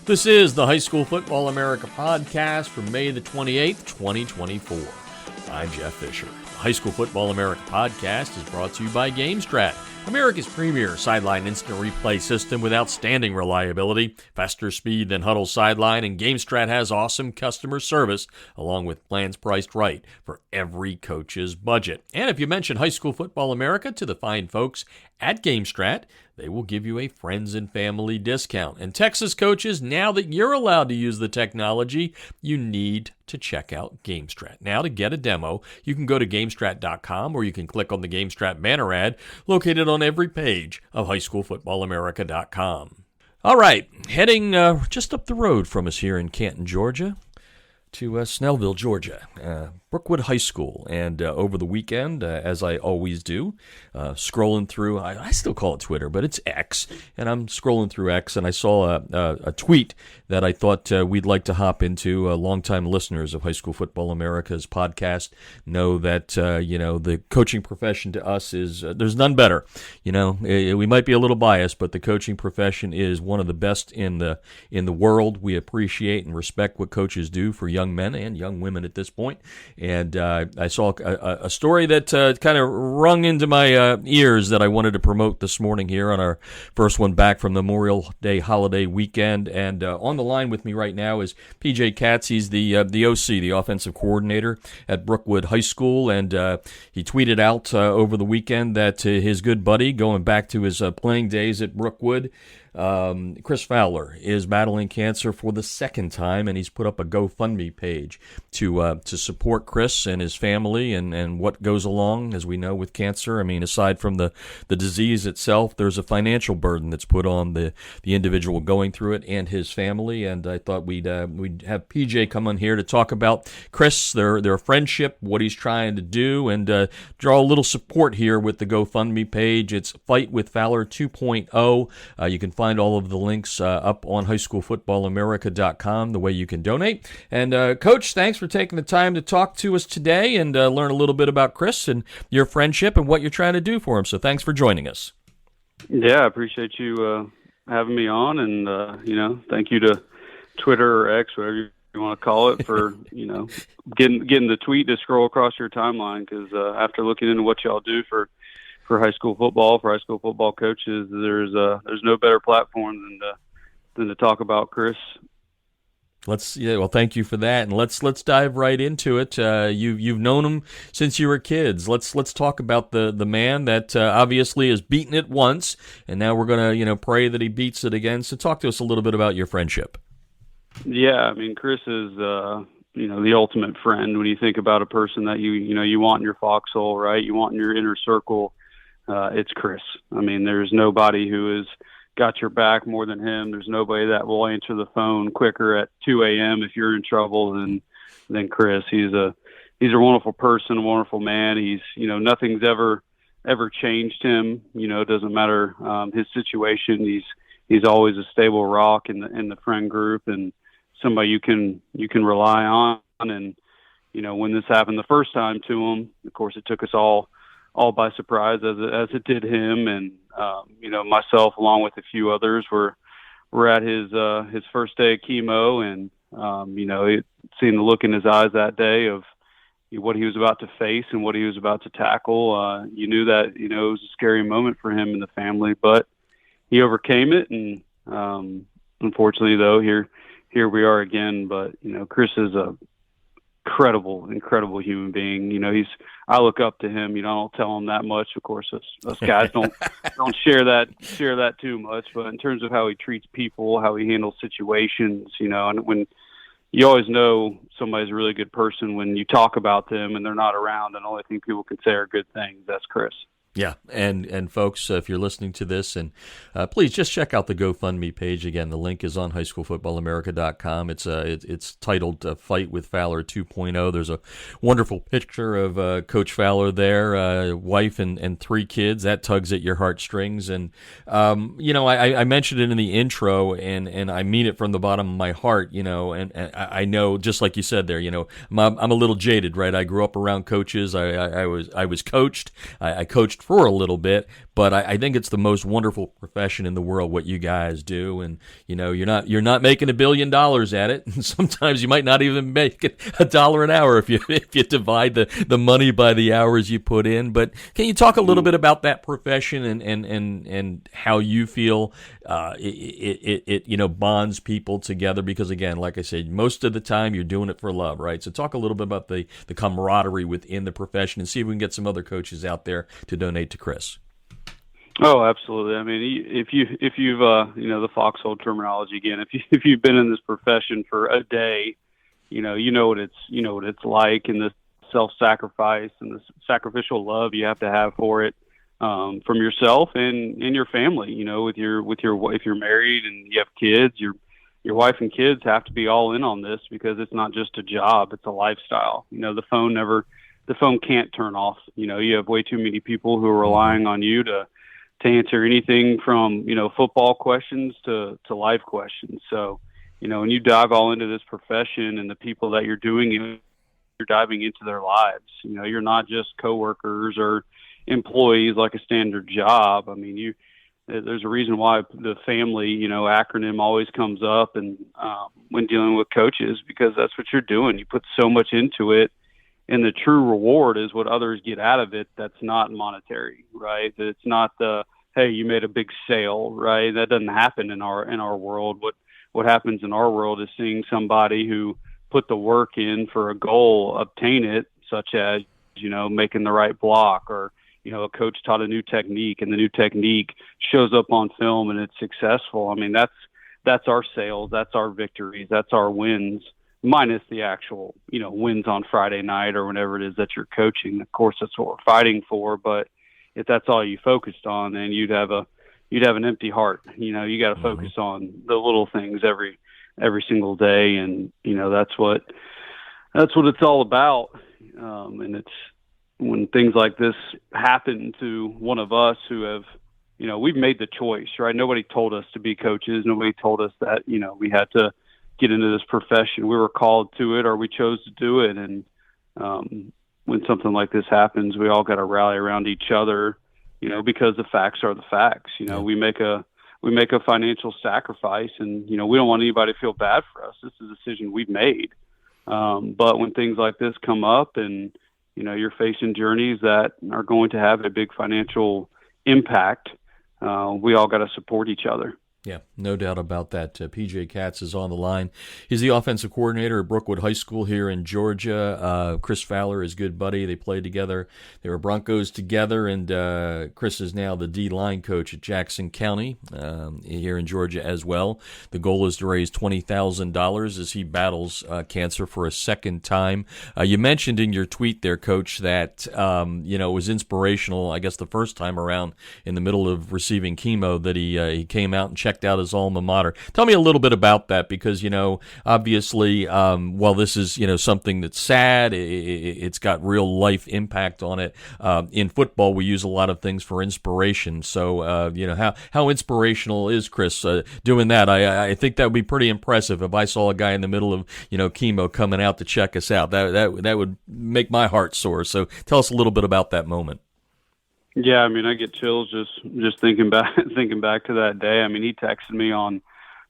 This is the High School Football America podcast for May the 28th, 2024. I'm Jeff Fisher. The High School Football America podcast is brought to you by GameStrat, America's premier sideline instant replay system with outstanding reliability, faster speed than Huddle Sideline, and GameStrat has awesome customer service along with plans priced right for every coach's budget. And if you mention High School Football America to the fine folks at GameStrat, they will give you a friends and family discount. And Texas coaches, now that you're allowed to use the technology, you need to check out GameStrat. Now, to get a demo, you can go to GameStrat.com or you can click on the GameStrat banner ad located on every page of HighSchoolFootballAmerica.com. All right, heading just up the road from us here in Canton, Georgia, to Snellville, Georgia, Brookwood High School. And over the weekend, as I always do, scrolling through, I still call it Twitter, but it's X, and I'm scrolling through X, and I saw a tweet that I thought we'd like to hop into. Longtime listeners of High School Football America's podcast know that, the coaching profession to us is, there's none better. We might be a little biased, but the coaching profession is one of the best in the world. We appreciate and respect what coaches do for young men and young women at this point. And I saw a story that kind of rung into my ears that I wanted to promote this morning here on our first one back from the Memorial Day holiday weekend. And on the line with me right now is PJ Katz. He's the OC, the offensive coordinator at Brookwood High School. And he tweeted out over the weekend that his good buddy, going back to his playing days at Brookwood, Chris Fowler, is battling cancer for the second time, and he's put up a GoFundMe page to support Chris and his family and what goes along, as we know, with cancer. I mean, aside from the disease itself, there's a financial burden that's put on the individual going through it and his family. And I thought we'd have PJ come on here to talk about Chris, their friendship, what he's trying to do, and draw a little support here with the GoFundMe page. It's Fight with Fowler 2.0. You can find all of the links up on highschoolfootballamerica.com, the way you can donate. And Coach, thanks for taking the time to talk to us today and learn a little bit about Chris and your friendship and what you're trying to do for him. So thanks for joining us. Yeah, I appreciate you having me on, and thank you to Twitter or X, whatever you want to call it, for getting the tweet to scroll across your timeline. Because after looking into what y'all do for high school football, for high school football coaches, there's no better platform than to talk about Chris. Well, thank you for that, and let's dive right into it. You've known him since you were kids. Let's talk about the man that obviously has beaten it once, and now we're gonna pray that he beats it again. So talk to us a little bit about your friendship. Yeah, I mean, Chris is the ultimate friend. When you think about a person that you want in your foxhole, right? You want in your inner circle. It's Chris. I mean, there's nobody who has got your back more than him. There's nobody that will answer the phone quicker at 2 a.m. if you're in trouble than Chris. He's a wonderful person, a wonderful man. He's nothing's ever changed him. It doesn't matter his situation. He's always a stable rock in the friend group and somebody you can rely on. And when this happened the first time to him, of course, it took us all by surprise, as it did him. And myself, along with a few others, were at his first day of chemo, and seeing the look in his eyes that day of what he was about to face and what he was about to tackle, you knew that it was a scary moment for him and the family, but he overcame it. And unfortunately, though, here we are again. But Chris is a incredible human being. I look up to him. I don't tell him that much. Of course, us guys don't share that too much. But in terms of how he treats people, how he handles situations, and when you always know somebody's a really good person when you talk about them and they're not around, and the only thing people can say are good things. That's Chris. Yeah, and folks, if you're listening to this, and please just check out the GoFundMe page. Again, the link is on highschoolfootballamerica.com. It's titled Fight with Fowler 2.0. There's a wonderful picture of Coach Fowler there, wife and 3 kids. That tugs at your heartstrings. And, I mentioned it in the intro, and I mean it from the bottom of my heart, and I know, just like you said there, I'm a little jaded, right? I grew up around coaches. I was coached. I coached just for a little bit, but I think it's the most wonderful profession in the world, what you guys do. And, you're not making $1 billion at it. And sometimes you might not even make it $1 an hour if you divide the money by the hours you put in. But can you talk a little bit about that profession and how you feel it bonds people together? Because again, like I said, most of the time you're doing it for love, right? So talk a little bit about the camaraderie within the profession, and see if we can get some other coaches out there to donate to Chris. Oh, absolutely. I mean, if you've the foxhole terminology again, if you've been in this profession for a day, you know what it's like, and the self-sacrifice and the sacrificial love you have to have for it, from yourself and your family. With your if you're married and you have kids, your wife and kids have to be all in on this, because it's not just a job, it's a lifestyle. The phone can't turn off. You have way too many people who are relying on you to answer anything from, football questions to life questions. So, when you dive all into this profession and the people that you're doing it, you're diving into their lives. You're not just coworkers or employees like a standard job. I mean, there's a reason why the family, acronym always comes up, and when dealing with coaches, because that's what you're doing. You put so much into it, and the true reward is what others get out of it. That's not monetary, right? It's not hey, you made a big sale, right? That doesn't happen in our world. What happens in our world is seeing somebody who put the work in for a goal, obtain it, such as, making the right block, or, a coach taught a new technique, and the new technique shows up on film and it's successful. I mean, that's our sales, that's our victories, that's our wins, minus the actual, wins on Friday night or whenever it is that you're coaching. Of course, that's what we're fighting for. But if that's all you focused on, then you'd have an empty heart. You got to focus on the little things every single day, and that's what it's all about. And it's when things like this happen to one of us who have, we've made the choice, right? Nobody told us to be coaches. Nobody told us that, we had to get into this profession. We were called to it, or we chose to do it. And when something like this happens, we all got to rally around each other, because the facts are the facts. We make a financial sacrifice, and, we don't want anybody to feel bad for us. This is a decision we've made. But when things like this come up, and, you're facing journeys that are going to have a big financial impact, we all got to support each other. Yeah, no doubt about that. PJ Katz is on the line. He's the offensive coordinator at Brookwood High School here in Georgia. Chris Fowler is good buddy. They played together. They were Broncos together, and Chris is now the D-line coach at Jackson County here in Georgia as well. The goal is to raise $20,000 as he battles cancer for a second time. You mentioned in your tweet there, Coach, that it was inspirational, I guess, the first time around in the middle of receiving chemo that he came out and checked out his alma mater. Tell me a little bit about that, because, obviously, while this is, something that's sad, it's got real life impact on it. In football, we use a lot of things for inspiration. So, how inspirational is Chris doing that? I think that would be pretty impressive if I saw a guy in the middle of, chemo coming out to check us out. That would make my heart soar. So tell us a little bit about that moment. Yeah, I mean, I get chills just thinking back to that day. I mean, he texted me on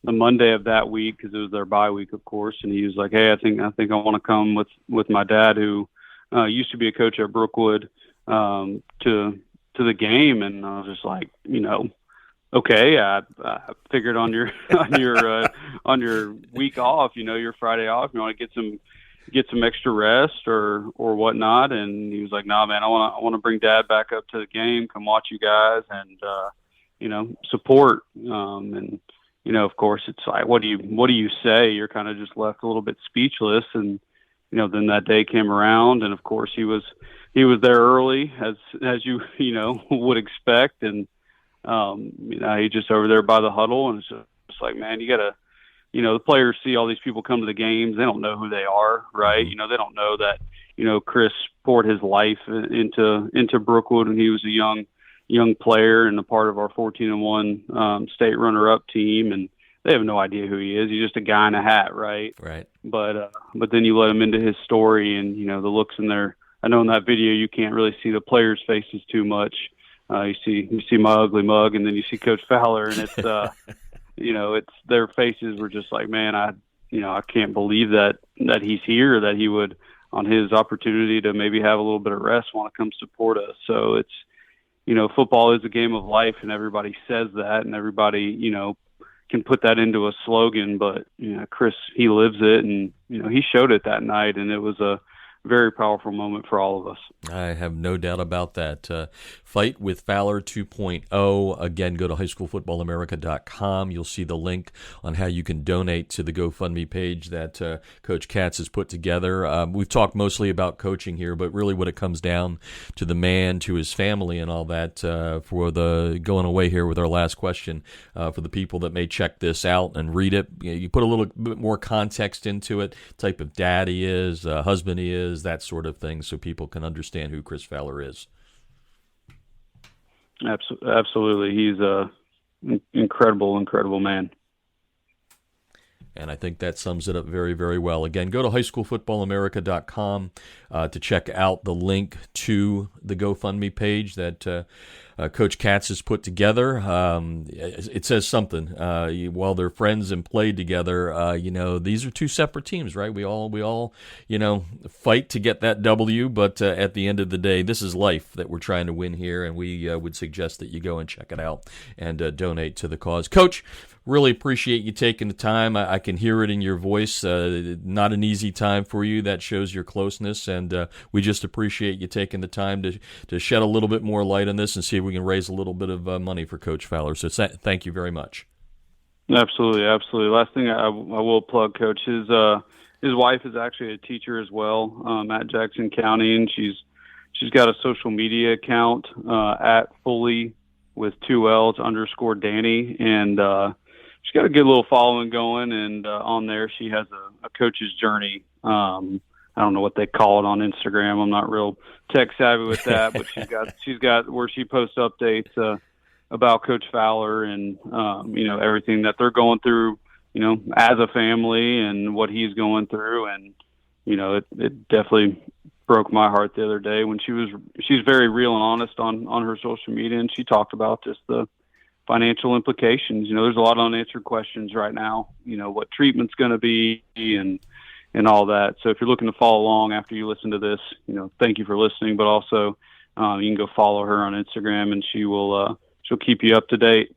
the Monday of that week, because it was their bye week, of course, and he was like, "Hey, I think I want to come with my dad, who used to be a coach at Brookwood, to the game." And I was just like, okay, I figured on your on your week off, your Friday off, you want to get some extra rest or whatnot. And he was like, "Nah, man, I want to bring Dad back up to the game, come watch you guys, and support." And of course, it's like, what do you say? You're kind of just left a little bit speechless. And then that day came around, and of course he was there early, as you would expect. And he just over there by the huddle, and it's just like, man, you gotta. The players see all these people come to the games. They don't know who they are, right? They don't know that, Chris poured his life into Brookwood when he was a young player and a part of our 14-1 state runner-up team. And they have no idea who he is. He's just a guy in a hat, right? Right. But then you let him into his story, and, the looks in there. I know in that video you can't really see the players' faces too much, You see my ugly mug, and then you see Coach Fowler, and it's it's their faces were just like, man, I can't believe that he's here, that he would, on his opportunity to maybe have a little bit of rest, want to come support us. So it's, football is a game of life, and everybody says that, and everybody, can put that into a slogan, but, Chris, he lives it, and, he showed it that night, and it was a very powerful moment for all of us. I have no doubt about that. Fight with Fowler 2.0. Again, go to highschoolfootballamerica.com. You'll see the link on how you can donate to the GoFundMe page that Coach Katz has put together. We've talked mostly about coaching here, but really what it comes down to the man, to his family and all that, for the going away here with our last question, for the people that may check this out and read it. You put a little bit more context into it, type of dad he is, husband he is, that sort of thing, so people can understand who Chris Fowler is. Absolutely. He's an incredible man. And I think that sums it up very, very well. Again, go to highschoolfootballamerica.com to check out the link to the GoFundMe page that Coach Katz has put together. It says something. While they're friends and played together, these are two separate teams, right? We all, fight to get that W, but at the end of the day, this is life that we're trying to win here, and we would suggest that you go and check it out and donate to the cause. Coach, really appreciate you taking the time. I can hear it in your voice. Not an easy time for you. That shows your closeness, and we just appreciate you taking the time to shed a little bit more light on this and see if we can raise a little bit of money for Coach Fowler. So thank you very much. Absolutely. Last thing I will plug, Coach, his wife is actually a teacher as well at Jackson County, and she's got a social media account at fully with 2 L's _Danny, and she's got a good little following going, and on there she has a coach's journey. I don't know what they call it on Instagram. I'm not real tech savvy with that, but she's got where she posts updates about Coach Fowler and everything that they're going through, as a family and what he's going through, and it definitely broke my heart the other day when she's very real and honest on her social media, and she talked about just the financial implications. There's a lot of unanswered questions right now, what treatment's going to be and all that. So if you're looking to follow along after you listen to this, thank you for listening, but also you can go follow her on Instagram, and she'll keep you up to date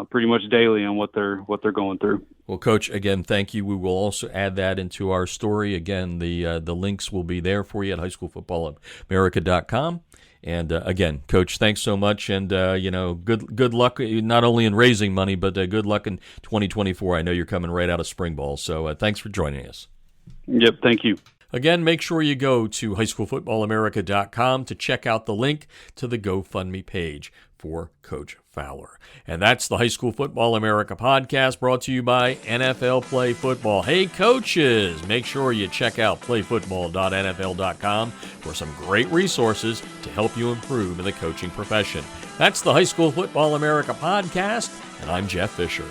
pretty much daily on what they're going through. Well, Coach, again, thank you. We will also add that into our story. Again, the links will be there for you at highschoolfootballamerica.com. And again, Coach, thanks so much, and good luck not only in raising money, but good luck in 2024. I know you're coming right out of spring ball, so thanks for joining us. Yep, thank you. Again, make sure you go to highschoolfootballamerica.com to check out the link to the GoFundMe page for Coach Fowler. And that's the High School Football America podcast, brought to you by NFL Play Football. Hey, coaches, make sure you check out playfootball.nfl.com for some great resources to help you improve in the coaching profession. That's the High School Football America podcast, and I'm Jeff Fisher.